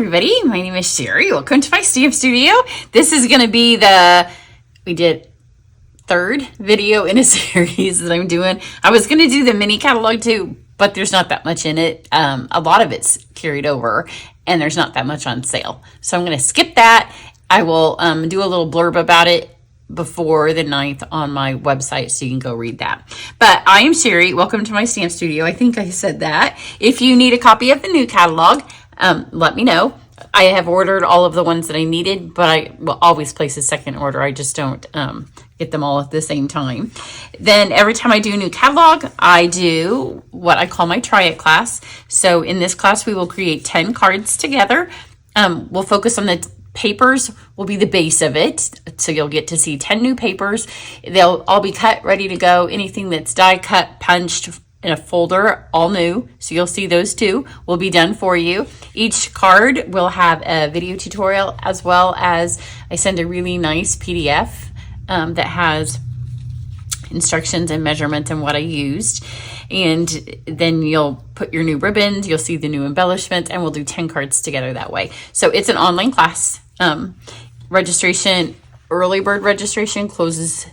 everybody, my name is Sherry. Welcome to my stamp studio. This is going to be we did third video in a series that I'm doing. I was going to do the mini catalog too, but there's not that much in it. A lot of it's carried over and there's not that much on sale. So I'm going to skip that. I will do a little blurb about it before the 9th on my website, so you can go read that. But I am Sherry. Welcome to my stamp studio. I think I said that. If you need a copy of the new catalog, let me know. I have ordered all of the ones that I needed, but I will always place a second order. I just don't get them all at the same time. Then every time I do a new catalog, I do what I call my Triit Class. So in this class, we will create 10 cards together. We'll focus on the papers will be the base of it. So you'll get to see 10 new papers. They'll all be cut, ready to go. Anything that's die cut, punched, in a folder, all new. So you'll see those two will be done for you. Each card will have a video tutorial, as well as I send a really nice PDF that has instructions and measurements and what I used. And then you'll put your new ribbons, you'll see the new embellishments, and we'll do 10 cards together that way. So it's an online class. Registration, early bird registration closes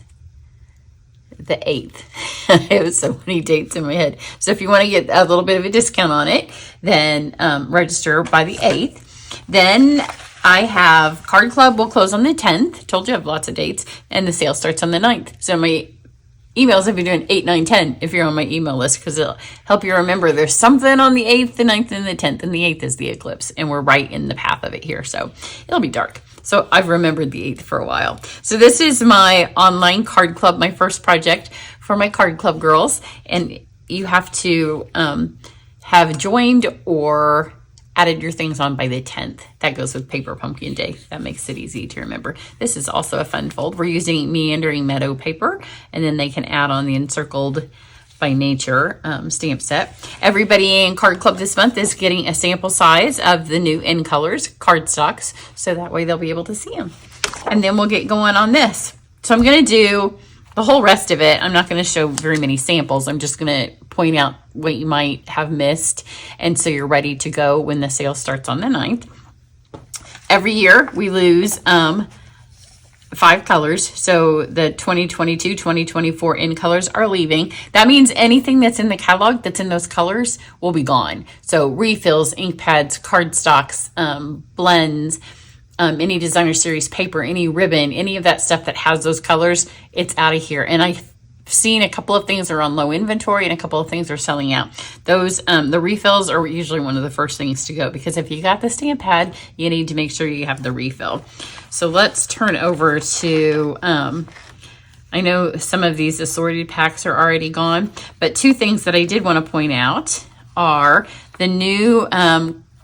the 8th. I have so many dates in my head. So if you want to get a little bit of a discount on it, then register by the 8th. Then I have Card Club will close on the 10th. Told you I have lots of dates. And the sale starts on the 9th. So my emails, I've been doing 8, 9, 10 if you're on my email list, because it'll help you remember there's something on the 8th, the 9th, and the 10th. And the 8th is the eclipse. And we're right in the path of it here. So it'll be dark. So I've remembered the 8th for a while. So this is my online card club, my first project for my card club girls. And you have to have joined or added your things on by the 10th. That goes with Paper Pumpkin Day. That makes it easy to remember. This is also a fun fold. We're using Meandering Meadow paper, and then they can add on the Encircled by Nature stamp set. Everybody in Card Club this month is getting a sample size of the new In Colors cardstocks, so that way they'll be able to see them. And then we'll get going on this. So I'm going to do the whole rest of it. I'm not going to show very many samples. I'm just going to point out what you might have missed, and so you're ready to go when the sale starts on the 9th. Every year we lose 5 colors. So the 2022, 2024 in colors are leaving. That means anything that's in the catalog that's in those colors will be gone. So refills, ink pads, cardstocks, blends, any designer series paper, any ribbon, any of that stuff that has those colors, it's out of here. And I've seen a couple of things are on low inventory and a couple of things are selling out. Those, the refills are usually one of the first things to go, because if you got the stamp pad, you need to make sure you have the refill. So let's turn over to, I know some of these assorted packs are already gone, but 2 things that I did want to point out are the new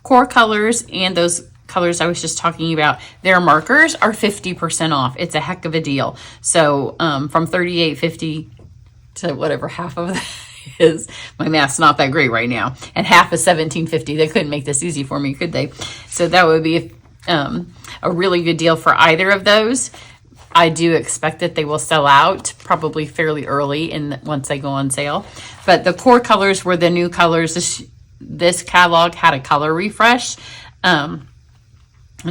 core colors and those colors I was just talking about. Their markers are 50% off. It's a heck of a deal. So from $38.50 to whatever half of that is. My math's not that great right now. And half is $17.50. They couldn't make this easy for me, could they? So that would be a really good deal for either of those. I do expect that they will sell out probably fairly early once they go on sale. But the core colors were the new colors. This catalog had a color refresh. And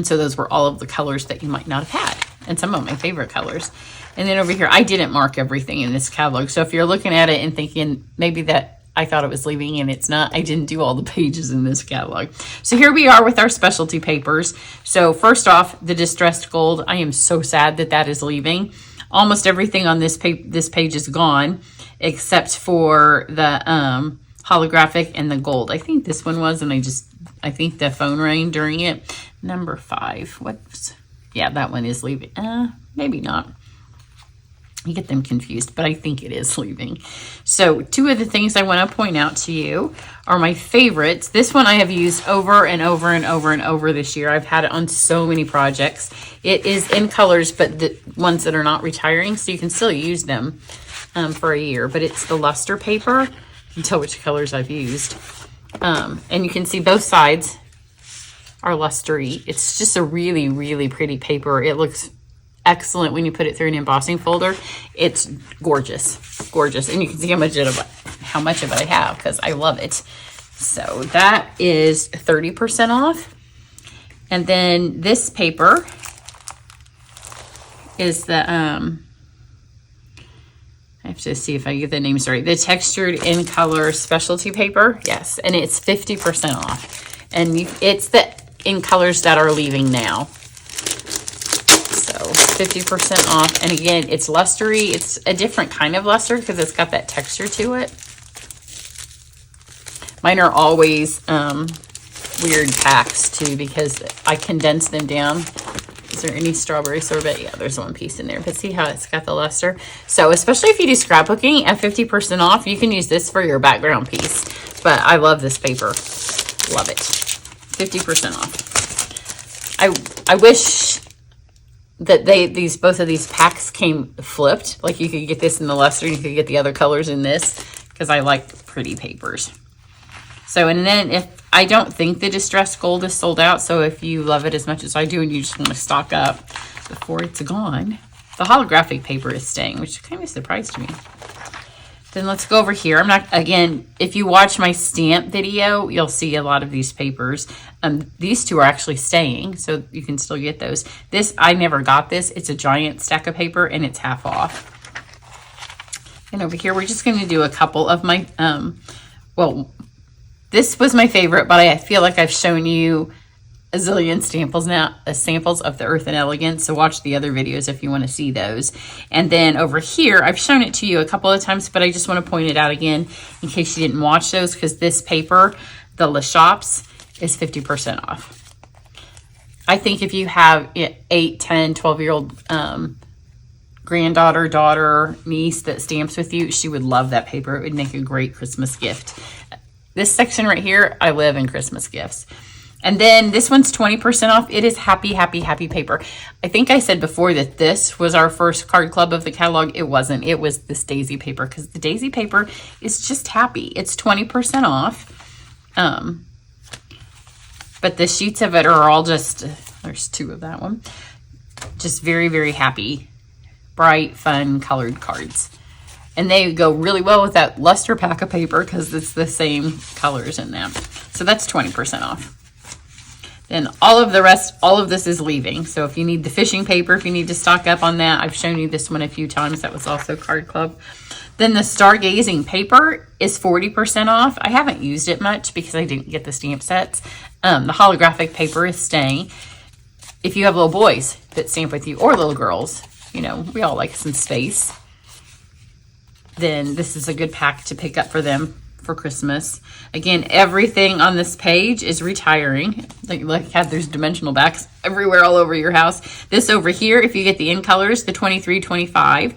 so those were all of the colors that you might not have had, and some of my favorite colors. And then over here, I didn't mark everything in this catalog. So if you're looking at it and thinking maybe that I thought it was leaving and it's not, I didn't do all the pages in this catalog. So here we are with our specialty papers. So first off, the Distressed Gold. I am so sad that that is leaving. Almost everything on this page is gone, except for the holographic and the gold. I think this one was, and I think the phone rang during it. Number 5. Yeah, that one is leaving. Maybe not. You get them confused, but I think it is leaving. So 2 of the things I want to point out to you are my favorites. This one I have used over and over and over and over this year. I've had it on so many projects. It is in colors, but the ones that are not retiring, so you can still use them for a year. But it's the luster paper. You can tell which colors I've used. And you can see both sides are lustery. It's just a really, really pretty paper. It looks excellent when you put it through an embossing folder. It's gorgeous, gorgeous. And you can see how much of it I have, because I love it. So that is 30% off. And then this paper is the, I have to see if I get the names right. The textured in color specialty paper. Yes. And it's 50% off. And it's the in colors that are leaving now. So 50% off. And again, it's lustery. It's a different kind of luster because it's got that texture to it. Mine are always weird packs too because I condense them down. Is there any strawberry sorbet? Yeah, there's one piece in there. But see how it's got the luster? So especially if you do scrapbooking at 50% off, you can use this for your background piece. But I love this paper. Love it. 50% off. I wish that both of these packs came flipped. Like you could get this in the luster and you could get the other colors in this because I like pretty papers. So, and then if I don't think the distressed gold is sold out, so if you love it as much as I do and you just want to stock up before it's gone, the holographic paper is staying, which kind of surprised me. Then let's go over here. I'm not, again, if you watch my stamp video, you'll see a lot of these papers. These two are actually staying, so you can still get those. This, I never got this. It's a giant stack of paper and it's half off. And over here, we're just going to do a couple of my, this was my favorite, but I feel like I've shown you a zillion samples now, samples of the Earth and Elegance. So watch the other videos if you want to see those. And then over here, I've shown it to you a couple of times, but I just want to point it out again in case you didn't watch those, because this paper, the Le Shops, is 50% off. I think if you have 8, 10, 12-year-old granddaughter, daughter, niece that stamps with you, she would love that paper. It would make a great Christmas gift. This section right here, I live in Christmas gifts. And then this one's 20% off. It is happy, happy, happy paper. I think I said before that this was our first card club of the catalog. It wasn't. It was this daisy paper, because the daisy paper is just happy. It's 20% off. But the sheets of it are all just, there's 2 of that one. Just very, very happy, bright, fun, colored cards. And they go really well with that luster pack of paper because it's the same colors in them. So that's 20% off. Then all of the rest, all of this is leaving. So if you need the fishing paper, if you need to stock up on that, I've shown you this one a few times. That was also Card Club. Then the stargazing paper is 40% off. I haven't used it much because I didn't get the stamp sets. The holographic paper is staying. If you have little boys that stamp with you, or little girls, you know, we all like some space, then this is a good pack to pick up for them for Christmas. Again, everything on this page is retiring. Like there's dimensional backs everywhere all over your house. This over here, if you get the in colors, the 23, 25,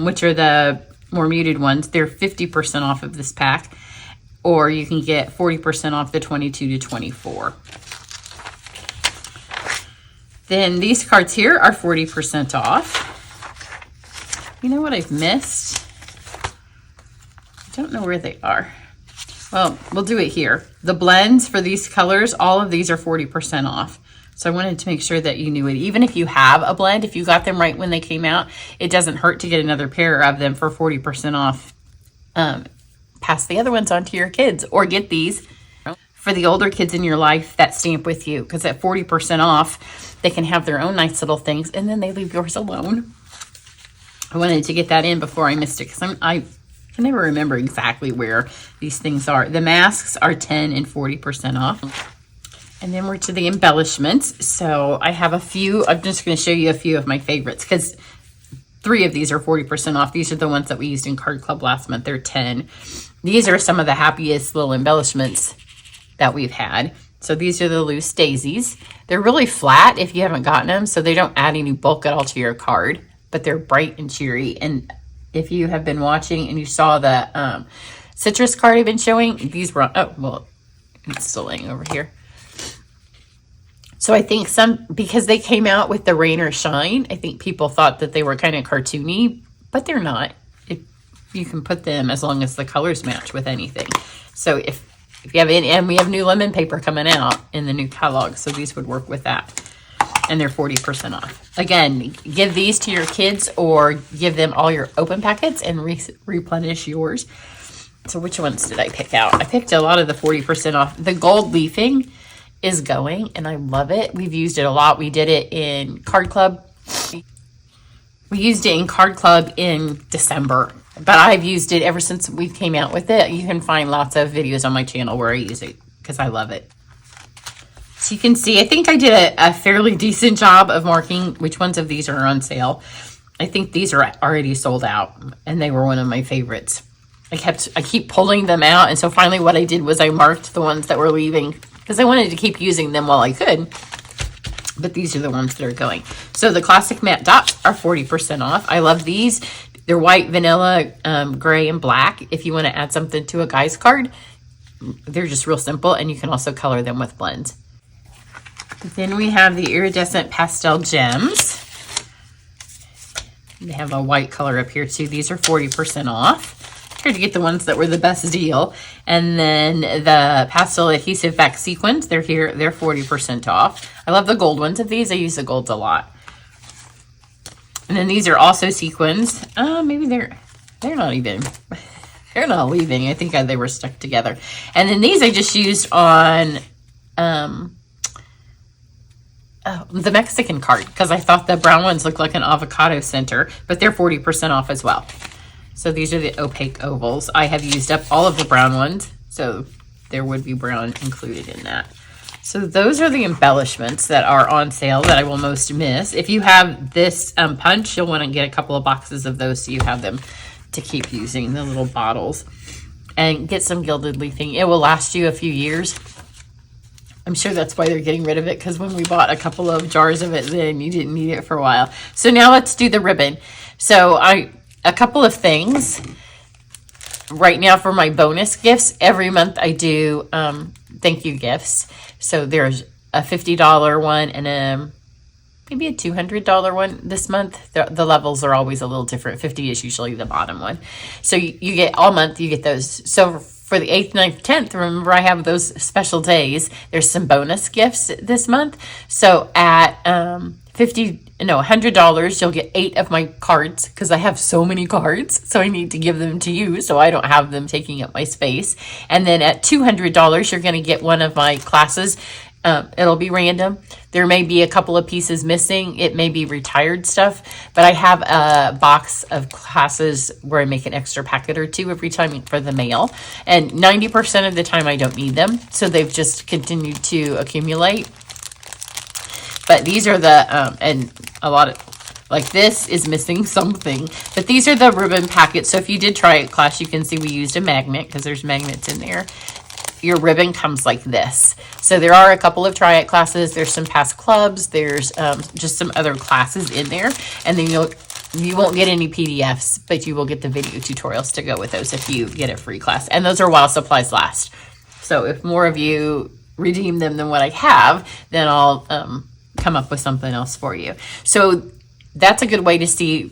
which are the more muted ones, they're 50% off of this pack. Or you can get 40% off the 22 to 24. Then these cards here are 40% off. You know what I've missed? I don't know where they are. Well, we'll do it here. The blends for these colors, all of these are 40% off. So I wanted to make sure that you knew it. Even if you have a blend, if you got them right when they came out, it doesn't hurt to get another pair of them for 40% off. Pass the other ones on to your kids, or get these for the older kids in your life that stamp with you, because at 40% off, they can have their own nice little things, and then they leave yours alone. I wanted to get that in before I missed it, because I can never remember exactly where these things are. The masks are 10 and 40% off. And then we're to the embellishments. So I have a few. I'm just going to show you a few of my favorites, because 3 of these are 40% off. These are the ones that we used in Card Club last month. They're 10. These are some of the happiest little embellishments that we've had. So these are the loose daisies. They're really flat if you haven't gotten them, so they don't add any bulk at all to your card, but they're bright and cheery. And if you have been watching and you saw the citrus card I've been showing, these were, oh, well, it's still laying over here. So I think because they came out with the rain or shine, I think people thought that they were kind of cartoony, but they're not. You can put them as long as the colors match with anything. So if you have any, and we have new lemon paper coming out in the new catalog, so these would work with that. And they're 40% off. Again, give these to your kids or give them all your open packets and replenish yours. So which ones did I pick out? I picked a lot of the 40% off. The gold leafing is going, and I love it. We've used it a lot. We did it in Card Club. We used it in Card Club in December, but I've used it ever since we came out with it. You can find lots of videos on my channel where I use it because I love it. So you can see, I think I did a fairly decent job of marking which ones of these are on sale. I think these are already sold out, and they were one of my favorites. I keep pulling them out, and so finally what I did was I marked the ones that were leaving because I wanted to keep using them while I could. But these are the ones that are going. So the classic matte dots are 40% off. I love these. They're white, vanilla, gray, and black. If you want to add something to a guy's card, they're just real simple, and you can also color them with blends. Then we have the iridescent pastel gems. They have a white color up here too. These are 40% off. Tried to get the ones that were the best deal. And then the pastel adhesive back sequins, they're here, they're 40% off. I love the gold ones of these. I use the golds a lot. And then these are also sequins. Maybe they're not even, they're not leaving. I think they were stuck together. And then these I just used on the Mexican card because I thought the brown ones looked like an avocado center, but they're 40% off as well. So these are the opaque ovals. I have used up all of the brown ones, so there would be brown included in that. So those are the embellishments that are on sale that I will most miss. If you have this punch, you'll want to get a couple of boxes of those so you have them to keep using, the little bottles. And get some gilded leafing. It will last you a few years. I'm sure that's why they're getting rid of it, because when we bought a couple of jars of it then, you didn't need it for a while. So now let's do the ribbon. So a couple of things right now for my bonus gifts. Every month I do thank you gifts. So there's a $50 one and maybe a $200 one this month. The levels are always a little different. 50 is usually the bottom one. So you get all month, you get those. So for the 8th, 9th, 10th, remember I have those special days. There's some bonus gifts this month. So at $100, you'll get 8 of my cards because I have so many cards. So I need to give them to you so I don't have them taking up my space. And then at $200, you're going to get one of my classes. It'll be random. There may be a couple of pieces missing. It may be retired stuff, but I have a box of classes where I make an extra packet or two every time for the mail. And 90% of the time I don't need them. So they've just continued to accumulate. But these are the, and a lot of, like this is missing something. But these are the ribbon packets. So if you did Triit Class, you can see we used a magnet because there's magnets in there. Your ribbon comes like this. So there are a couple of Triit classes. There's some past clubs. There's just some other classes in there. And then you won't get any PDFs, but you will get the video tutorials to go with those if you get a free class. And those are while supplies last. So if more of you redeem them than what I have, then I'll come up with something else for you. So that's a good way to see.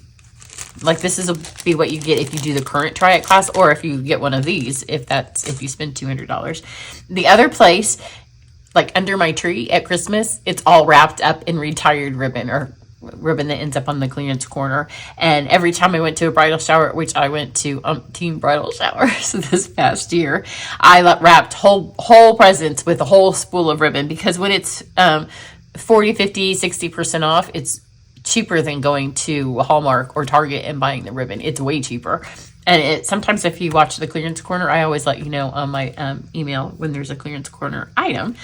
Like this is be what you get if you do the current Triit Class, or if you get one of these, if you spend $200. The other place, like under my tree at Christmas, it's all wrapped up in retired ribbon or ribbon that ends up on the clearance corner. And every time I went to a bridal shower, which I went to umpteen bridal showers this past year, I wrapped whole presents with a whole spool of ribbon, because when it's 40, 50, 60% off, it's cheaper than going to Hallmark or Target and buying the ribbon. It's way cheaper. And sometimes if you watch the clearance corner, I always let you know on my email when there's a clearance corner item.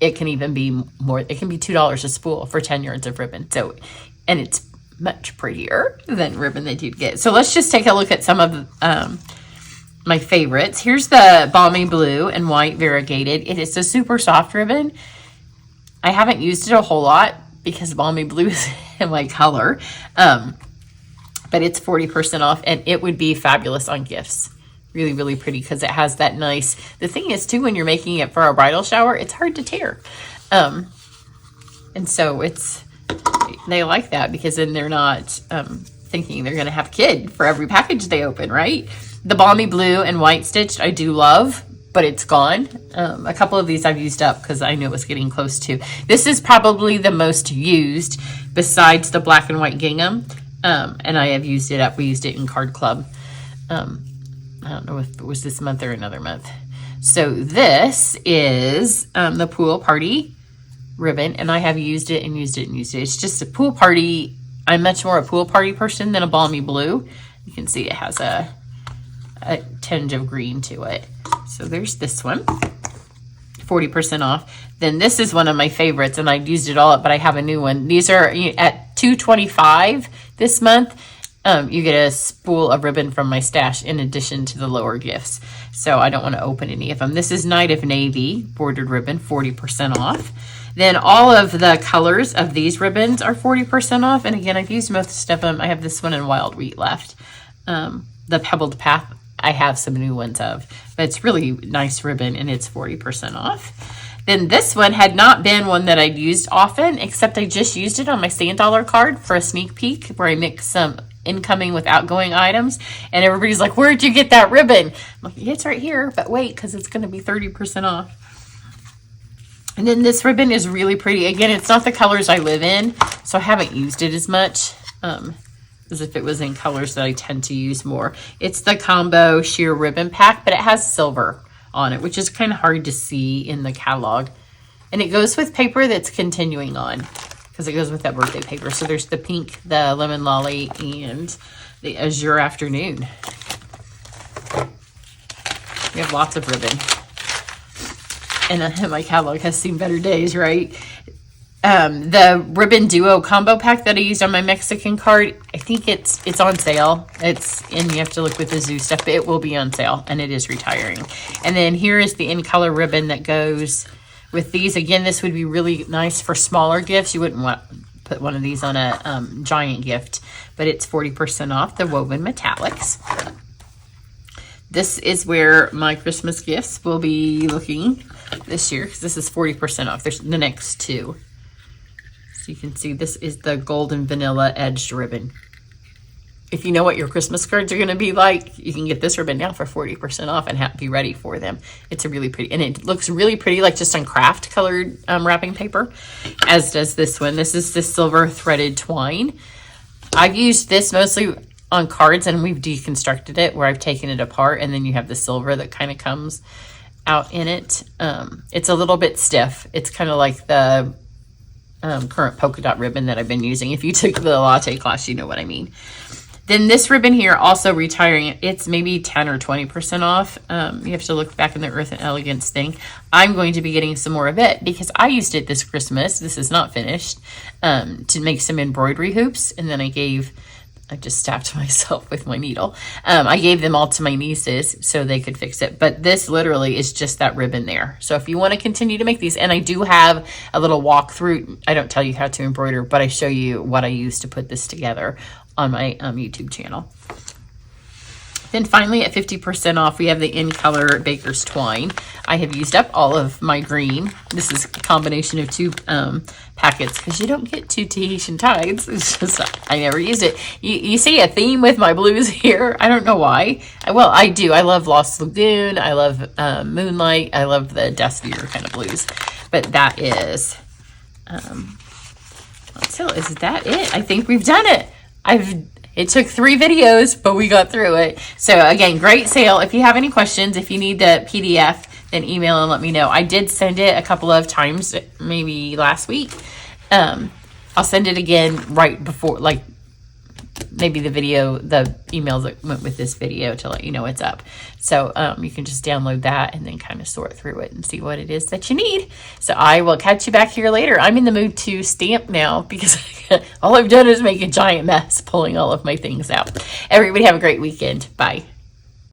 It can even be more. It can be $2 a spool for 10 yards of ribbon. So, and it's much prettier than ribbon that you'd get. So let's just take a look at some of my favorites. Here's the Balmy Blue and White Variegated. It is a super soft ribbon. I haven't used it a whole lot because Balmy Blue is in my color. But it's 40% off, and it would be fabulous on gifts. Really, really pretty because it has that nice. The thing is, too, when you're making it for a bridal shower, it's hard to tear. And so they like that because then they're not thinking they're going to have a kid for every package they open, right? The Balmy Blue and White Stitched I do love, but it's gone. A couple of these I've used up because I knew it was getting close to. This is probably the most used besides the black and white gingham. And I have used it up. We used it in Card Club. I don't know if it was this month or another month. So this is the pool party ribbon, and I have used it and used it and used it. It's just a pool party. I'm much more a pool party person than a balmy blue. You can see it has a tinge of green to it. So there's this one, 40% off. Then this is one of my favorites, and I've used it all up, but I have a new one. These are at $2.25 this month. You get a spool of ribbon from my stash in addition to the lower gifts. So I don't want to open any of them. This is Night of Navy bordered ribbon, 40% off. Then all of the colors of these ribbons are 40% off. And again, I've used most of them. I have this one in Wild Wheat left. The Pebbled Path, I have some new ones of, but it's really nice ribbon and it's 40% off. Then this one had not been one that I'd used often, except I just used it on my $100 card for a sneak peek where I mix some incoming with outgoing items, and everybody's like, where'd you get that ribbon? I'm like, yeah, it's right here, but wait, because it's going to be 30% off. And then this ribbon is really pretty. Again, it's not the colors I live in, so I haven't used it as much as if it was in colors that I tend to use more. It's the combo sheer ribbon pack, but it has silver on it, which is kind of hard to see in the catalog. And it goes with paper that's continuing on, because it goes with that birthday paper. So there's the pink, the lemon lolly, and the azure afternoon. We have lots of ribbon. And my catalog has seen better days, right? The ribbon duo combo pack that I used on my Mexican card, I think it's on sale. And you have to look with the zoo stuff, but it will be on sale, and it is retiring. And then here is the in color ribbon that goes with these. Again, this would be really nice for smaller gifts. You wouldn't want to put one of these on a giant gift, but it's 40% off the woven metallics. This is where my Christmas gifts will be looking this year, because this is 40% off. There's the next two. So you can see this is the golden vanilla edged ribbon. If you know what your Christmas cards are going to be like, you can get this ribbon now for 40% off and be ready for them. It's a really pretty, and it looks really pretty, like just on craft colored wrapping paper, as does this one. This is the silver threaded twine. I've used this mostly on cards, and we've deconstructed it where I've taken it apart, and then you have the silver that kind of comes out in it. It's a little bit stiff. It's kind of like the current polka dot ribbon that I've been using. If you took the latte class, you know what I mean. Then this ribbon here, also retiring, it's maybe 10 or 20% off. You have to look back in the Earth and Elegance thing. I'm going to be getting some more of it because I used it this Christmas. This is not finished, to make some embroidery hoops. And then I just stabbed myself with my needle. I gave them all to my nieces so they could fix it. But this literally is just that ribbon there. So if you want to continue to make these, and I do have a little walkthrough. I don't tell you how to embroider, but I show you what I use to put this together on my YouTube channel. Then finally at 50% off, we have the In Color Baker's Twine. I have used up all of my green. This is a combination of two packets because you don't get two Tahitian tides. It's just, I never used it. You see a theme with my blues here. I don't know why. Well, I do. I love Lost Lagoon. I love Moonlight. I love the Duskier kind of blues. But that is, so is that it? I think we've done it. It took 3 videos, but we got through it. So again, great sale. If you have any questions, if you need the PDF, then email and let me know. I did send it a couple of times, maybe last week. I'll send it again right before, like maybe the emails that went with this video to let you know it's up. So you can just download that and then kind of sort through it and see what it is that you need. So I will catch you back here later. I'm in the mood to stamp now because all I've done is make a giant mess pulling all of my things out. Everybody have a great weekend. Bye.